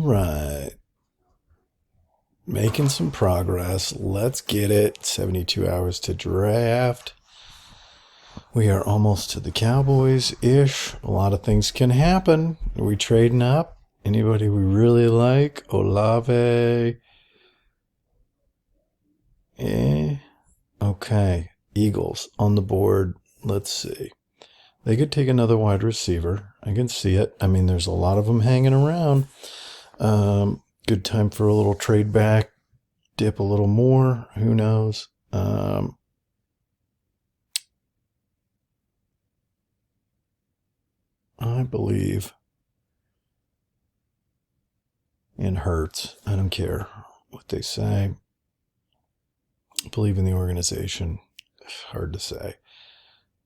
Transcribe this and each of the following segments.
right. Making some progress. Let's get it. 72 hours to draft. We are almost to the Cowboys-ish. A lot of things can happen. Are we trading up? Anybody we really like? Olave. Okay. Eagles on the board. Let's see. They could take another wide receiver. I can see it. I mean, there's a lot of them hanging around. Good time for a little trade back. Dip a little more. Who knows? I believe in Hurts. I don't care what they say. I believe in the organization. Hard to say.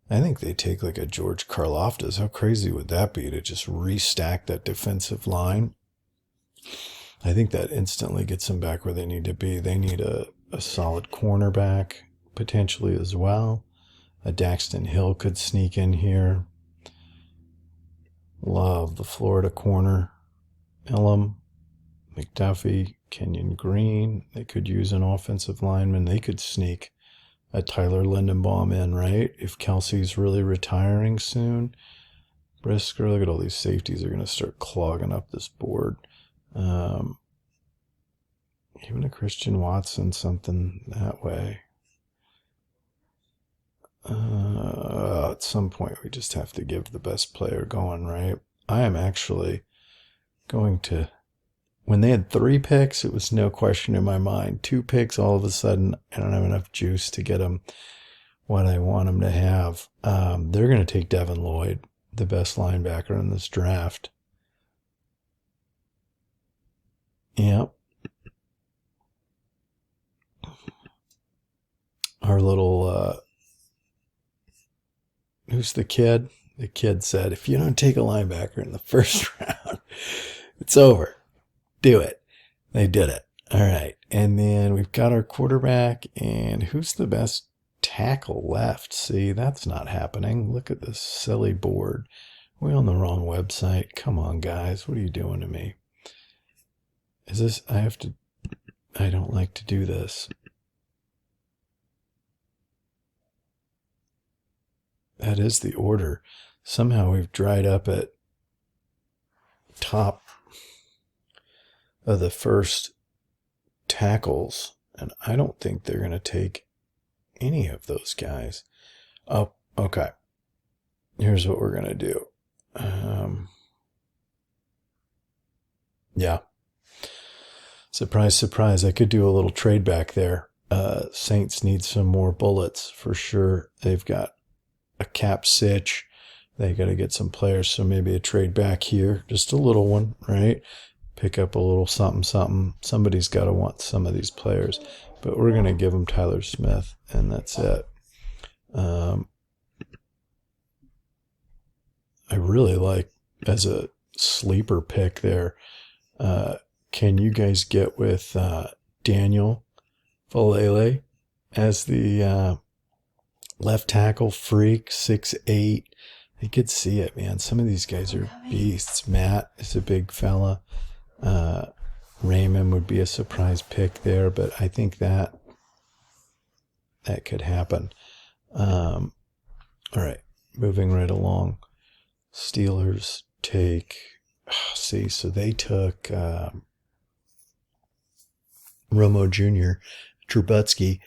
I think they take like a George Karlaftis. How crazy would that be to just restack that defensive line? I think that instantly gets them back where they need to be. They need a solid cornerback potentially as well. A Daxton Hill could sneak in here. Love the Florida corner. Elam, McDuffie, Kenyon Green. They could use an offensive lineman. They could sneak a Tyler Lindenbaum in, right? If Kelsey's really retiring soon. Brisker, look at all these safeties. They're going to start clogging up this board. Even a Christian Watson, something that way. At some point, we just have to give the best player going, right? I am actually going to... When they had 3 picks, it was no question in my mind. 2 picks, all of a sudden, I don't have enough juice to get them what I want them to have. They're going to take Devin Lloyd, the best linebacker in this draft. Yep. Our little... who's the kid? The kid said, if you don't take a linebacker in the first round, it's over. Do it. They did it. All right. And then we've got our quarterback. And who's the best tackle left? See, that's not happening. Look at this silly board. We're on the wrong website. Come on, guys. What are you doing to me? Is this... I don't like to do this. That is the order. Somehow we've dried up at top of the first tackles, and I don't think they're going to take any of those guys. Oh, okay. Here's what we're going to do. Yeah. Surprise, surprise. I could do a little trade back there. Saints need some more bullets for sure. They've got a cap sitch. They got to get some players, so maybe a trade back here. Just a little one, right? Pick up a little something, something. Somebody's got to want some of these players. But we're going to give them Tyler Smith, and that's it. I really like, as a sleeper pick there, can you guys get with Daniel Valele as the left tackle freak, 6'8"? I could see it, man. Some of these guys are beasts. Matt is a big fella. Raymond would be a surprise pick there, but I think that could happen. All right, moving right along. Steelers take... see, so they took Romo Jr., Trubisky,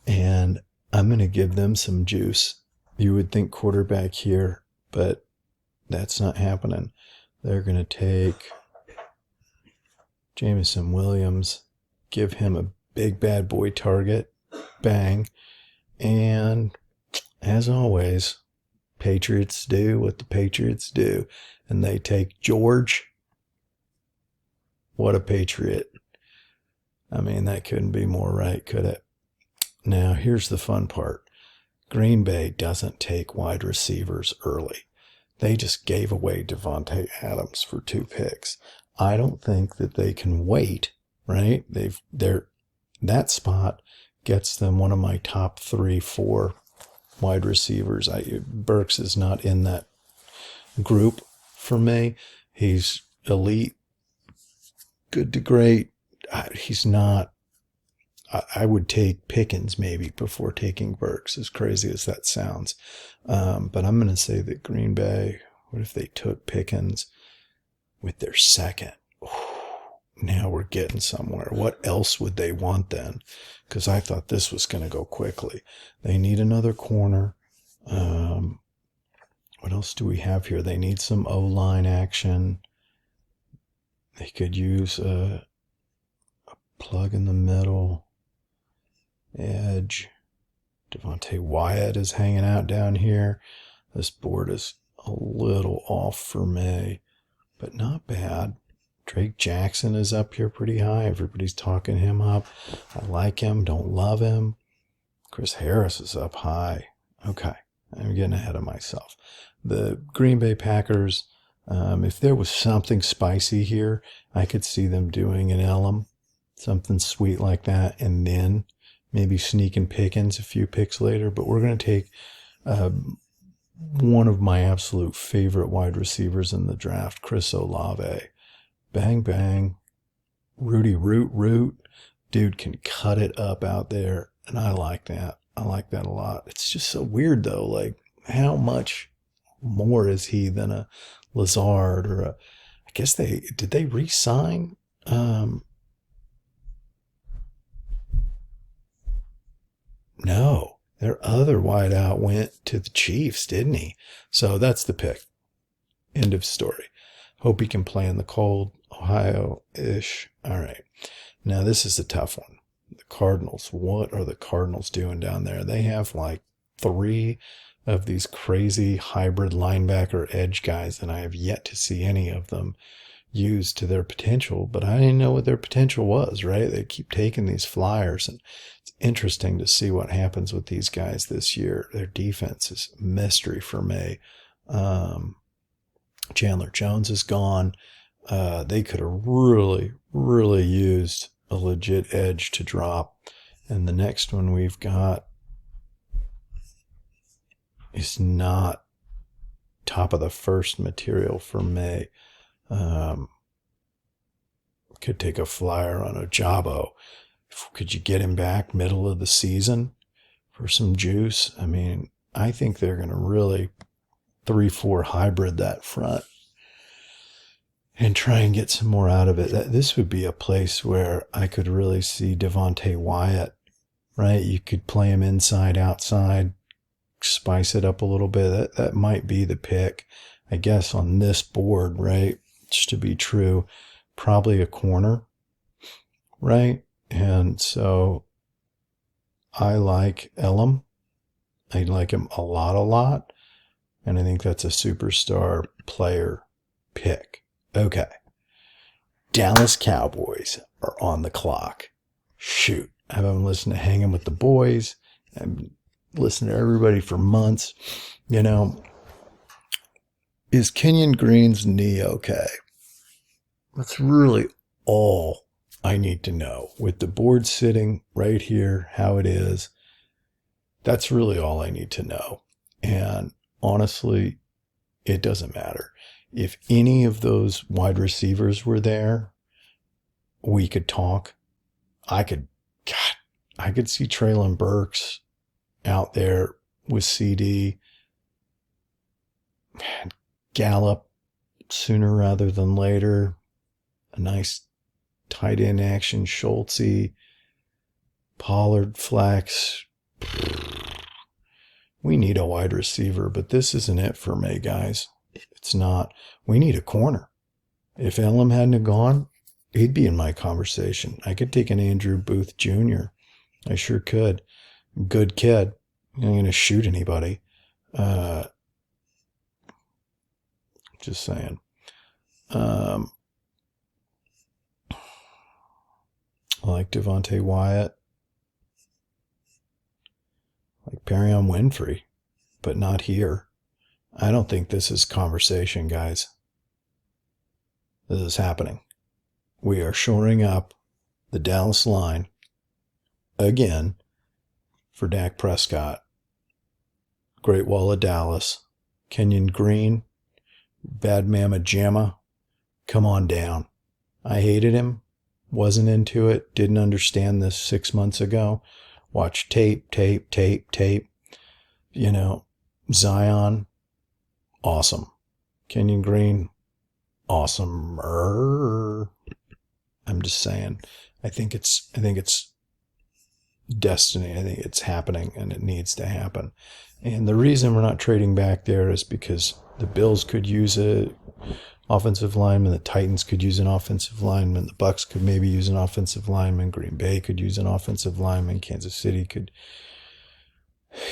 and I'm going to give them some juice. You would think quarterback here, but that's not happening. They're going to take Jameson Williams, give him a big bad boy target, bang, and as always, Patriots do what the Patriots do, and they take George. What a Patriot. I mean, that couldn't be more right, could it? Now, here's the fun part. Green Bay doesn't take wide receivers early. They just gave away Devontae Adams for 2 picks. I don't think that they can wait, right? That spot gets them one of my top 3-4 wide receivers. Burks is not in that group for me. He's elite good to great. He's not. I would take Pickens maybe before taking Burks, as crazy as that sounds. But I'm going to say that Green Bay, what if they took Pickens with their second? Now we're getting somewhere. What else would they want then? Because I thought this was going to go quickly. They need another corner. What else do we have here? They need some O-line action. They could use a plug in the middle. Edge. Devontae Wyatt is hanging out down here. This board is a little off for me, but not bad. Drake Jackson is up here pretty high. Everybody's talking him up. I like him, don't love him. Chris Harris is up high. Okay, I'm getting ahead of myself. The Green Bay Packers, if there was something spicy here, I could see them doing an Elam, something sweet like that, and then maybe sneaking Pickens a few picks later. But we're going to take one of my absolute favorite wide receivers in the draft, Chris Olave. Bang, bang. Rudy Root. Dude can cut it up out there, and I like that. I like that a lot. It's just so weird, though. Like, how much more is he than a Lazard or a... I guess did they re-sign? No, their other wideout went to the Chiefs, didn't he? So that's the pick. End of story. Hope he can play in the cold. Ohio-ish. All right. Now this is a tough one. The Cardinals. What are the Cardinals doing down there? They have like 3 of these crazy hybrid linebacker edge guys, and I have yet to see any of them used to their potential, but I didn't know what their potential was, right? They keep taking these flyers, and it's interesting to see what happens with these guys this year. Their defense is a mystery for me. Chandler Jones is gone. They could have really, really used a legit edge to drop. And the next one we've got is not top of the first material for me. Could take a flyer on Ojabo. Could you get him back middle of the season for some juice? I mean, I think they're going to really 3-4 hybrid that front and try and get some more out of it. This would be a place where I could really see Devontae Wyatt, right? You could play him inside, outside, spice it up a little bit. That might be the pick, I guess, on this board, right? Just to be true, probably a corner, right? And so I like Elam. I like him a lot. And I think that's a superstar player pick. Okay. Dallas Cowboys are on the clock. Shoot. I've been listening to Hanging with the Boys. I've been listening to everybody for months. You know, is Kenyon Green's knee okay? That's really all I need to know. With the board sitting right here, how it is, that's really all I need to know. And honestly, it doesn't matter. If any of those wide receivers were there, we could talk. I could see Treylon Burks out there with CD. Gallup sooner rather than later. A nice tight end action, Schultzy, Pollard, flex. We need a wide receiver, but this isn't it for me, guys. It's not. We need a corner. If Elam hadn't gone, he'd be in my conversation. I could take an Andrew Booth Jr. I sure could. Good kid. I'm going to shoot anybody. Just saying. I like Devontae Wyatt. I like Perion Winfrey, but not here. I don't think this is conversation, guys. This is happening. We are shoring up the Dallas line again for Dak Prescott. Great Wall of Dallas. Kenyon Green. Bad Mama Jamma. Come on down. I hated him, wasn't into it, didn't understand this 6 months ago. Watch tape. You know, Zion, awesome. Kenyon Green, awesome. I'm just saying. I think it's destiny. I think it's happening and it needs to happen. And the reason we're not trading back there is because the Bills could use a offensive lineman, the Titans could use an offensive lineman, the Bucks could maybe use an offensive lineman, Green Bay could use an offensive lineman, Kansas City could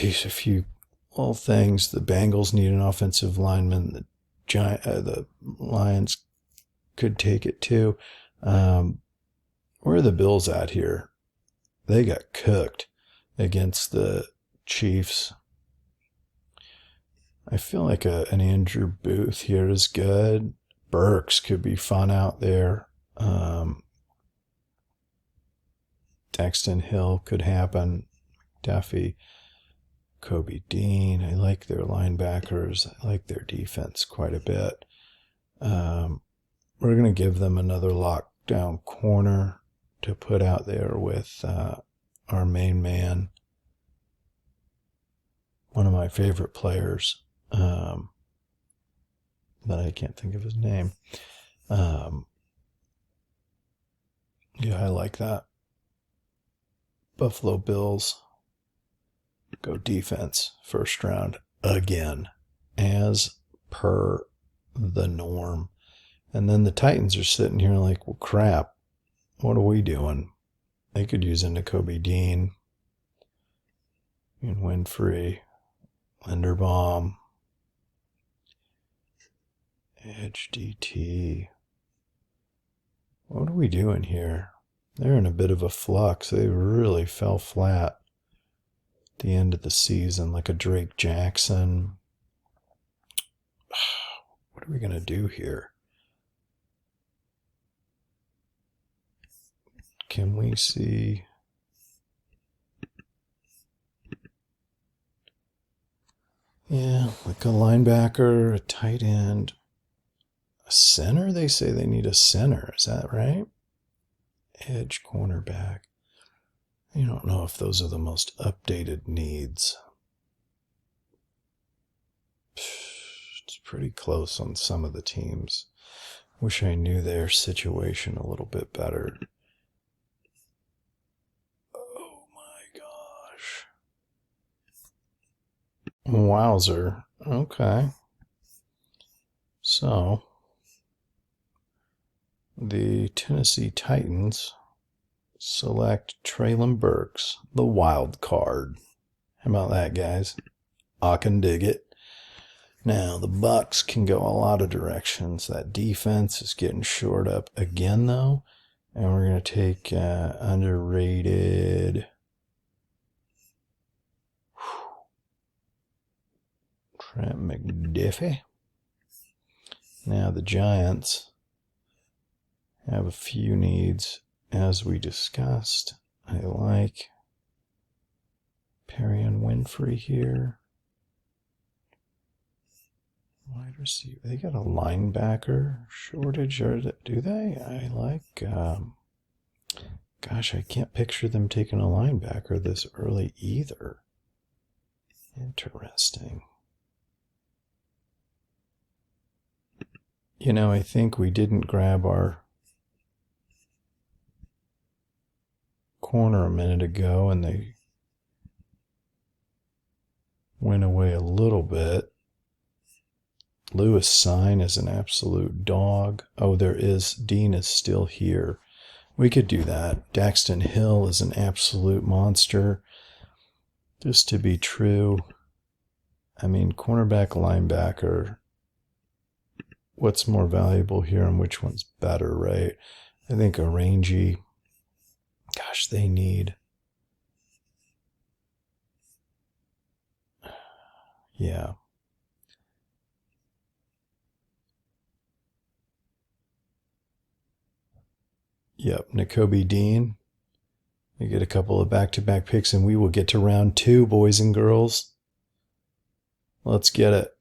use a few little things. The Bengals need an offensive lineman. The Lions could take it too. Where are the Bills at here? They got cooked against the Chiefs. I feel like an Andrew Booth here is good. Burks could be fun out there. Daxton Hill could happen. Duffy, Kobe Dean. I like their linebackers. I like their defense quite a bit. We're going to give them another lockdown corner to put out there with our main man, one of my favorite players, but I can't think of his name. Yeah, I like that. Buffalo Bills go defense first round again, as per the norm. And then the Titans are sitting here like, well, crap, what are we doing? They could use a Nakobe Dean and Winfrey, Linderbaum, Edge DT. What are we doing here? They're in a bit of a flux. They really fell flat at the end of the season, like a Drake Jackson. What are we going to do here? Can we see? Yeah, like a linebacker, a tight end, a center? They say they need a center. Is that right? Edge, cornerback. I don't know if those are the most updated needs. It's pretty close on some of the teams. Wish I knew their situation a little bit better. Oh my gosh. Wowzer. Okay. So, the Tennessee Titans select Treylon Burks, the wild card. How about that, guys? I can dig it. Now, the Bucks can go a lot of directions. That defense is getting shored up again, though. And we're going to take underrated Trent McDuffie. Now, the Giants have a few needs, as we discussed. I like Perry and Winfrey here. Wide receiver. They got a linebacker shortage, or do they? I like, gosh, I can't picture them taking a linebacker this early either. Interesting. You know, I think we didn't grab our corner a minute ago, and they went away a little bit. Lewis Sign is an absolute dog. Oh, Dean is still here. We could do that. Daxton Hill is an absolute monster. Just to be true. I mean, cornerback, linebacker. What's more valuable here and which one's better, right? I think a rangy. Gosh, they need. Yeah. Yep, Nakobe Dean. We get a couple of back-to-back picks, and we will get to round 2, boys and girls. Let's get it.